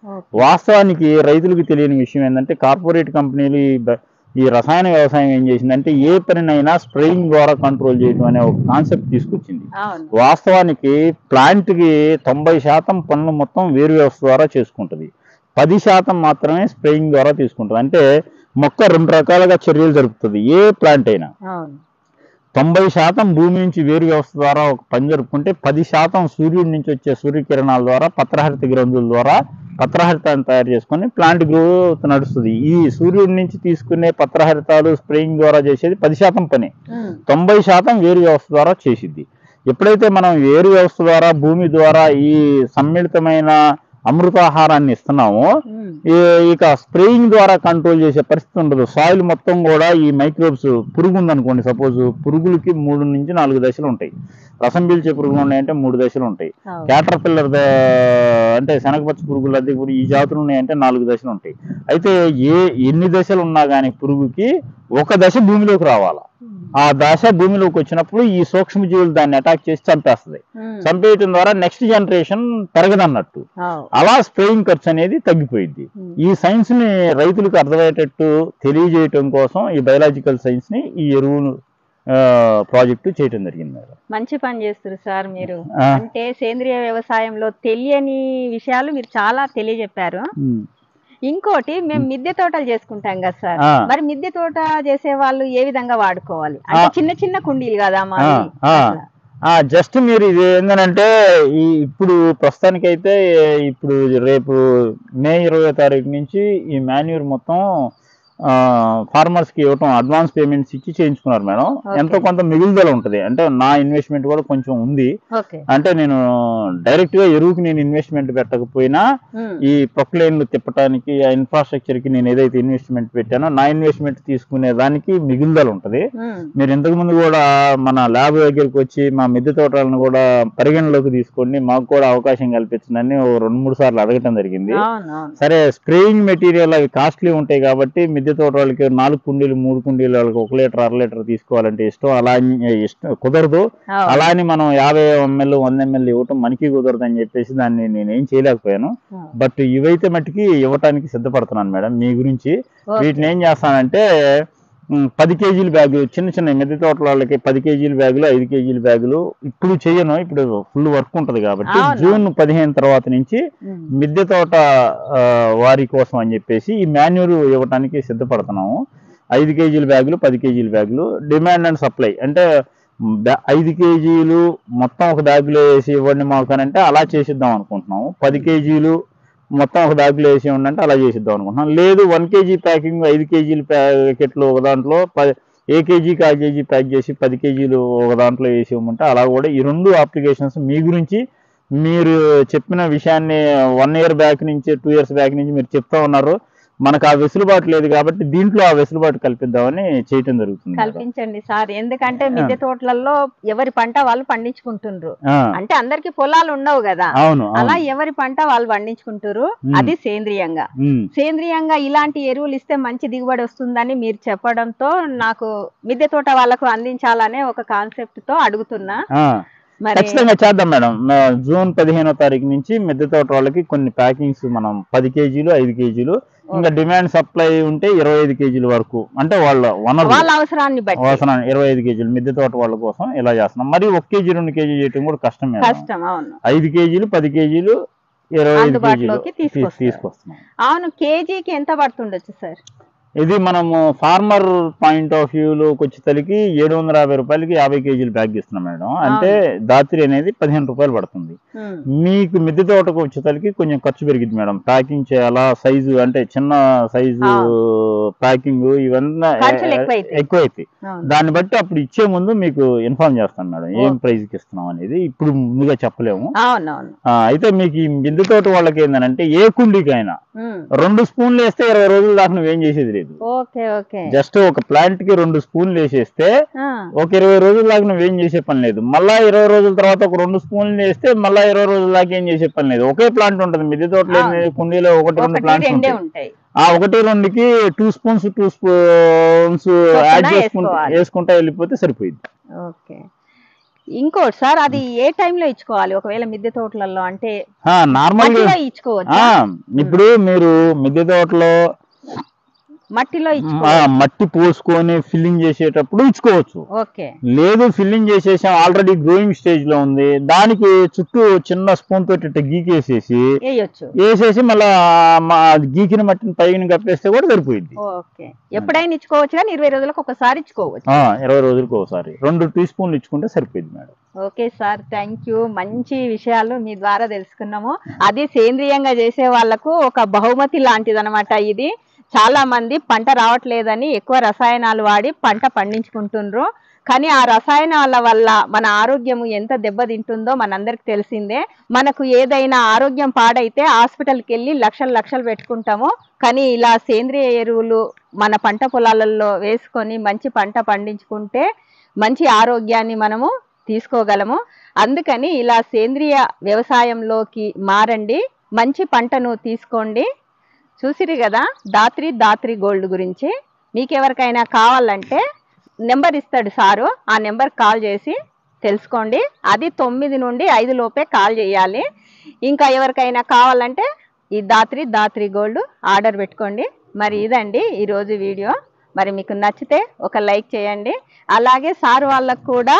వాస్తవానికి రైతులకు తెలియని విషయం ఏంటంటే కార్పొరేట్ కంపెనీలు ఈ రసాయన వ్యవసాయం ఏం చేసిందంటే ఏ పనినైనా స్ప్రేయింగ్ ద్వారా కంట్రోల్ చేయడం అనే ఒక కాన్సెప్ట్ తీసుకొచ్చింది. వాస్తవానికి ప్లాంట్ కి 90% పనులు మొత్తం వేరు వ్యవస్థ ద్వారా చేసుకుంటుంది, 10% మాత్రమే స్ప్రేయింగ్ ద్వారా తీసుకుంటుంది. అంటే మొక్క 2 రకాలుగా చర్యలు జరుపుతుంది ఏ ప్లాంట్ అయినా. 90% భూమి నుంచి వేరు వ్యవస్థ ద్వారా ఒక పని జరుపుకుంటే 10% సూర్యుడి నుంచి వచ్చే సూర్యకిరణాల ద్వారా పత్రహరిత గ్రంథుల ద్వారా పత్రహరితాన్ని తయారు చేసుకొని ప్లాంట్ గ్రోత్ నడుస్తుంది. ఈ సూర్యుడి నుంచి తీసుకునే పత్రహరితాలు స్ప్రేయింగ్ ద్వారా చేసేది 10% పని, 90% వేరు వ్యవస్థ ద్వారా చేసిద్ది. ఎప్పుడైతే మనం వేరు వ్యవస్థ ద్వారా భూమి ద్వారా ఈ సమ్మిళితమైన అమృతాహారాన్ని ఇస్తున్నాము. ఇక స్ప్రేయింగ్ ద్వారా కంట్రోల్ చేసే పరిస్థితి ఉండదు. సాయిల్ మొత్తం కూడా ఈ మైక్రోబ్స్ పురుగు ఉందనుకోండి, సపోజ్ పురుగులకి 3 నుంచి 4 దశలు ఉంటాయి. రసం పీల్చే పురుగులు ఉన్నాయంటే 3 దశలు ఉంటాయి. క్యాటర్ పిల్లర్ అంటే శనగపచ్చ పురుగులు అద్దె ఈ జాతులు ఉన్నాయంటే 4 దశలు ఉంటాయి. అయితే ఎన్ని దశలు ఉన్నా కానీ పురుగుకి ఒక దశ భూమిలోకి రావాలా. ఆ దశ భూమిలోకి వచ్చినప్పుడు ఈ సూక్ష్మజీవులు దాన్ని అటాక్ చేసి చంపేస్తుంది. చంపేయటం ద్వారా నెక్స్ట్ జనరేషన్ పెరగదన్నట్టు. అలా స్ప్రేయింగ్ ఖర్చు అనేది తగ్గిపోయింది. ఈ సైన్స్ ని రైతులకు అర్థమయ్యేటట్టు తెలియజేయటం కోసం ఈ బయలాజికల్ సైన్స్ ని ఈ ఎరువులు ప్రాజెక్టు చేయటం జరిగింది మేడం. మంచి పని చేస్తారు సార్ మీరు. అంటే సేంద్రియ వ్యవసాయంలో తెలియని విషయాలు మీరు చాలా తెలియజెప్పారు. ఇంకోటి మేము మిద్దె తోటలు చేసుకుంటాం కదా సార్, మరి మిద్దె తోట చేసే వాళ్ళు ఏ విధంగా వాడుకోవాలి? అంటే చిన్న చిన్న కుండీలు కదా మాది. జస్ట్ మీరు ఇది ఏంటంటే ఇప్పుడు ప్రస్తుతానికైతే ఇప్పుడు రేపు మే 20వ తారీఖు నుంచి ఈ మాన్యూర్ మొత్తం ఫార్మర్స్ కి ఇవ్వటం, అడ్వాన్స్ పేమెంట్స్ ఇచ్చి చేయించుకున్నారు మేడం. ఎంతో కొంత మిగులుదల ఉంటది. అంటే నా ఇన్వెస్ట్మెంట్ కూడా కొంచెం ఉంది. అంటే నేను డైరెక్ట్ గా ఎరువుకి నేను ఇన్వెస్ట్మెంట్ పెట్టకపోయినా ఈ ప్రొక్లైన్లు తిప్పడానికి, ఆ ఇన్ఫ్రాస్ట్రక్చర్ కి నేను ఏదైతే ఇన్వెస్ట్మెంట్ పెట్టానో నా ఇన్వెస్ట్మెంట్ తీసుకునే దానికి మిగులుదల ఉంటది. మీరు ఇంతకు ముందు కూడా మన ల్యాబ్ దగ్గరికి వచ్చి మా మిద్దె తోటలను కూడా పరిగణలోకి తీసుకోండి, మాకు కూడా అవకాశం కల్పించండి 2-3 సార్లు అడగటం జరిగింది. సరే, స్ప్రేయింగ్ మెటీరియల్ అవి కాస్ట్లీ ఉంటాయి కాబట్టి మిద్దె తోట వాళ్ళకి 4 కుండీలు 3 కుండీలు వాళ్ళకి 1 లీటర్ 1/2 లీటర్ తీసుకోవాలంటే ఇష్టం. అలా ఇష్టం కుదరదు. అలా అని మనం 50 ml 100 ml ఇవ్వటం మనకి కుదరదు అని చెప్పేసి దాన్ని నేనేం చేయలేకపోయాను. బట్ ఇవైతే మట్టికి ఇవ్వటానికి సిద్ధపడుతున్నాను మేడం. మీ గురించి వీటిని ఏం చేస్తానంటే 10 కేజీల బ్యాగులు, చిన్న చిన్న మిద్దె తోటల వాళ్ళకి 10 కేజీల బ్యాగులు, 5 కేజీల బ్యాగులు ఇప్పుడు చేయను. ఇప్పుడు ఫుల్ వర్క్ ఉంటది కాబట్టి జూన్ 15 తర్వాత నుంచి మిద్దె తోట వారి కోసం అని చెప్పేసి ఈ మాన్యూర్ ఇవ్వడానికి సిద్ధపడుతున్నాము. 5 కేజీల బ్యాగులు, 10 కేజీల బ్యాగులు, డిమాండ్ అండ్ సప్లై. అంటే 5 కేజీలు మొత్తం ఒక బ్యాగులో వేసి ఇవ్వండి మాకు అని అంటే అలా చేసిద్దాం అనుకుంటున్నాము. 10 కేజీలు మొత్తం ఒక బ్యాగులో వేసి ఉండంటే అలా చేసిద్దాం అనుకుంటున్నాం. లేదు 1 కేజీ ప్యాకింగ్ 5 కేజీల ప్యాకెట్లు ఒక దాంట్లో ఏ కేజీకి ఆ కేజీ ప్యాక్ చేసి 10 కేజీలు ఒక దాంట్లో వేసి ఇవ్వమంటే అలా కూడా ఈ 2 అప్లికేషన్స్ మీ గురించి మీరు చెప్పిన విషయాన్ని 1 year బ్యాక్ నుంచి 2 years బ్యాక్ నుంచి మీరు చెప్తా ఉన్నారు. మనకు ఆ వెసులుబాటు లేదు కాబట్టి దీంట్లో ఆ వెసులుబాటు కల్పిద్దామని చేయటం జరుగుతుంది. కల్పించండి సార్, ఎందుకంటే మిద్దె తోటలలో ఎవరి పంట వాళ్ళు పండించుకుంటుండ్రు. అంటే అందరికి పొలాలు ఉండవు కదా, అలా ఎవరి పంట వాళ్ళు పండించుకుంటారు. అది సేంద్రియంగా ఇలాంటి ఎరువులు ఇస్తే మంచి దిగుబడి వస్తుందని మీరు చెప్పడంతో నాకు మిద్దె తోట వాళ్ళకు అందించాలనే ఒక కాన్సెప్ట్ తో అడుగుతున్నా. ఖచ్చితంగా చేద్దాం మేడం. జూన్ 15వ తారీఖు నుంచి మిద్దె తోట వాళ్ళకి కొన్ని ప్యాకింగ్స్ మనం 10 కేజీలు 5 కేజీలు ఇంకా డిమాండ్ సప్లై ఉంటే 25 కేజీల వరకు, అంటే వాళ్ళ అవసరాన్ని 25 కేజీలు మిద్దె తోట వాళ్ళ కోసం ఇలా చేస్తున్నాం. మరి 1 కేజీ 2 కేజీ చేయటం కూడా కష్టమే. 5 కేజీలు 10 కేజీలు 25 కేజీలు తీసుకొస్తున్నాం. అవును, కేజీకి ఎంత పడుతుండొచ్చు సార్? ఇది మనము ఫార్మర్ పాయింట్ ఆఫ్ వ్యూలోకి వచ్చేసరికి 750 రూపాయలకి 50 కేజీలు బ్యాగ్ ఇస్తున్నాం మేడం. అంటే దాత్రి అనేది 15 రూపాయలు పడుతుంది. మీకు మిద్దె తోటకు వచ్చేసరికి కొంచెం ఖర్చు పెరిగింది మేడం. ప్యాకింగ్ చేయాలా, సైజు అంటే చిన్న సైజు ప్యాకింగ్ ఇవన్నీ ఎక్కువైతాయి. దాన్ని బట్టి అప్పుడు ఇచ్చే ముందు మీకు ఇన్ఫార్మ్ చేస్తాను మేడం ఏం ప్రైస్ కి ఇస్తున్నాం అనేది. ఇప్పుడు ముందుగా చెప్పలేము. అయితే మీకు ఈ మిద్దె తోట వాళ్ళకి ఏంటంటే ఏ కుండీకైనా 2 స్పూన్లు వేస్తే 20 రోజుల దాకా నువ్వేం చేసేది లేదు. జస్ట్ ఒక ప్లాంట్ కి 2 స్పూన్లు వేసేస్తే ఒక 20 రోజుల దాకా నువ్వేం చేసే పని లేదు. మళ్ళా 20 రోజుల తర్వాత ఒక 2 స్పూన్లు వేస్తే మళ్ళా 20 రోజుల దాకా ఏం చేసే పని లేదు. ఒకే ప్లాంట్ ఉంటుంది మిద్దె తోటలో. కుండీలో 1-2 ప్లాంట్స్ ఉంటాయి. ఆ 1-2కి 2 స్పూన్స్ యాడ్ వేసుకుంటా వెళ్ళిపోతే సరిపోయింది. ఇంకోటి సార్, అది ఏ టైంలో ఇచ్చుకోవాలి? ఒకవేళ మిద్దె తోటలలో అంటే నార్మల్ గా ఇచ్చుకోవచ్చు. ఇప్పుడు మీరు మిద్దె తోటలో మట్టి పోసుకొని ఫిల్లింగ్ చేసేటప్పుడు ఇచ్చుకోవచ్చు. లేదు ఫిల్లింగ్ చేసేసాం ఆల్రెడీ గ్రోయింగ్ స్టేజ్ లో ఉంది, దానికి చుట్టూ చిన్న స్పూన్ తోటి గీకేసేసి వేసేసి మళ్ళా గీకిన మట్టిని పైన కప్పేస్తే కూడా సరిపోయింది. ఎప్పుడైనా ఇచ్చుకోవచ్చు కానీ 20 రోజులకు ఒకసారి ఇచ్చుకోవచ్చు. 20 రోజులకు ఒకసారి 2 టీ స్పూన్లు ఇచ్చుకుంటే సరిపోయింది madam. Okay sir, thank you. మంచి విషయాలు మీ ద్వారా తెలుసుకున్నాము. అది సేంద్రియంగా చేసే వాళ్లకు ఒక బహుమతి లాంటిది అనమాట ఇది. చాలా మంది పంట రావట్లేదని ఎక్కువ రసాయనాలు వాడి పంట పండించుకుంటుండ్రు. కానీ ఆ రసాయనాల వల్ల మన ఆరోగ్యం ఎంత దెబ్బతింటుందో మనందరికి తెలిసిందే. మనకు ఏదైనా ఆరోగ్యం పాడైతే హాస్పిటల్కి వెళ్ళి లక్షలు లక్షలు పెట్టుకుంటాము. కానీ ఇలా సేంద్రియ ఎరువులు మన పంట పొలాలలో వేసుకొని మంచి పంట పండించుకుంటే మంచి ఆరోగ్యాన్ని మనము తీసుకోగలము. అందుకని ఇలా సేంద్రియ వ్యవసాయంలోకి మారండి, మంచి పంటను తీసుకోండి. చూసిరు కదా దాత్రి గోల్డ్ గురించి. మీకు ఎవరికైనా కావాలంటే నెంబర్ ఇస్తాడు సారు, ఆ నెంబర్ కాల్ చేసి తెలుసుకోండి. అది 9 నుండి 5 లోపే కాల్ చేయాలి. ఇంకా ఎవరికైనా కావాలంటే ఈ దాత్రి గోల్డ్ ఆర్డర్ పెట్టుకోండి. మరి ఇదండి ఈరోజు వీడియో. మరి మీకు నచ్చితే ఒక లైక్ చేయండి. అలాగే సార్ వాళ్ళకు కూడా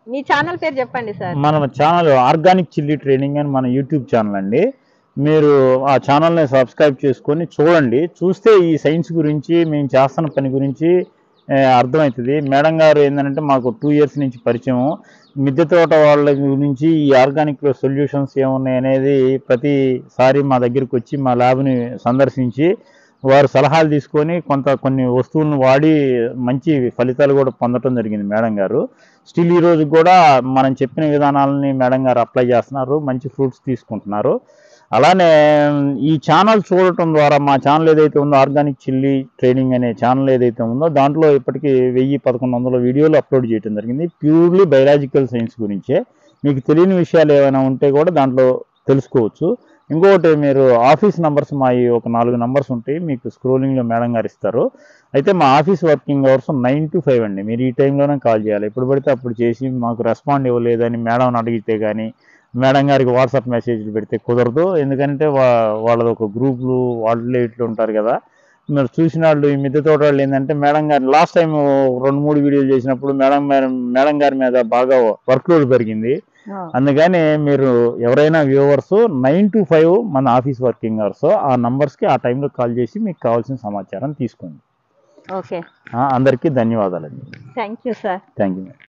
మీ ఛానల్ పేరు చెప్పండి సార్. మన ఛానల్ ఆర్గానిక్ చిల్లీ ట్రైనింగ్ అని మన యూట్యూబ్ ఛానల్ అండి. మీరు ఆ ఛానల్ని సబ్స్క్రైబ్ చేసుకొని చూడండి. చూస్తే ఈ సైన్స్ గురించి మేము చేస్తున్న పని గురించి అర్థమవుతుంది. మేడం గారు ఏంటంటే మాకు 2 ఇయర్స్ నుంచి పరిచయం. మిద్దె తోట వాళ్ళ గురించి ఈ ఆర్గానిక్ సొల్యూషన్స్ ఏమున్నాయి అనేది ప్రతిసారి మా దగ్గరికి వచ్చి మా ల్యాబ్ని సందర్శించి వారు సలహాలు తీసుకొని కొన్ని వస్తువులను వాడి మంచి ఫలితాలు కూడా పొందడం జరిగింది మేడం గారు. స్టిల్ ఈ రోజు కూడా మనం చెప్పిన విధానాలని మేడం గారు అప్లై చేస్తున్నారు, మంచి ఫ్రూట్స్ తీసుకుంటున్నారు. అలానే ఈ ఛానల్ చూడటం ద్వారా మా ఛానల్ ఏదైతే ఉందో ఆర్గానిక్ చిల్లీ ట్రైనింగ్ అనే ఛానల్ ఏదైతే ఉందో దాంట్లో ఇప్పటికీ 1000-1100 వీడియోలు అప్లోడ్ చేయడం జరిగింది. ప్యూర్లీ బయలాజికల్ సైన్స్ గురించే. మీకు తెలియని విషయాలు ఏమైనా ఉంటే కూడా దాంట్లో తెలుసుకోవచ్చు. ఇంకొకటి, మీరు ఆఫీస్ నంబర్స్ మావి ఒక 4 నంబర్స్ ఉంటాయి, మీకు స్క్రోలింగ్లో మేడం గారు ఇస్తారు. అయితే మా ఆఫీస్ వర్కింగ్ అవర్స్ 9 to 5 అండి. మీరు ఈ టైంలోనే కాల్ చేయాలి. ఎప్పుడు పడితే అప్పుడు చేసి మాకు రెస్పాండ్ ఇవ్వలేదని మేడం అడిగితే కానీ మేడం గారికి వాట్సాప్ మెసేజ్లు పెడితే కుదరదు. ఎందుకంటే వాళ్ళది ఒక గ్రూపులు వాళ్ళు ఇట్లు ఉంటారు కదా. మీరు చూసిన వాళ్ళు ఈ మిద్దె తోట వాళ్ళు ఏంటంటే మేడం గారు లాస్ట్ టైం 2-3 వీడియోలు చేసినప్పుడు మేడం గారి మీద బాగా వర్క్లోడ్ పెరిగింది. అందుకని మీరు ఎవరైనా వ్యూవర్స్ 9 to 5 మన ఆఫీస్ వర్కింగ్ అవర్స్, ఆ నంబర్స్కి ఆ టైంలో కాల్ చేసి మీకు కావాల్సిన సమాచారం తీసుకోండి. ఓకే, అందరికీ ధన్యవాదాలండి. Thank you sir. Thank you.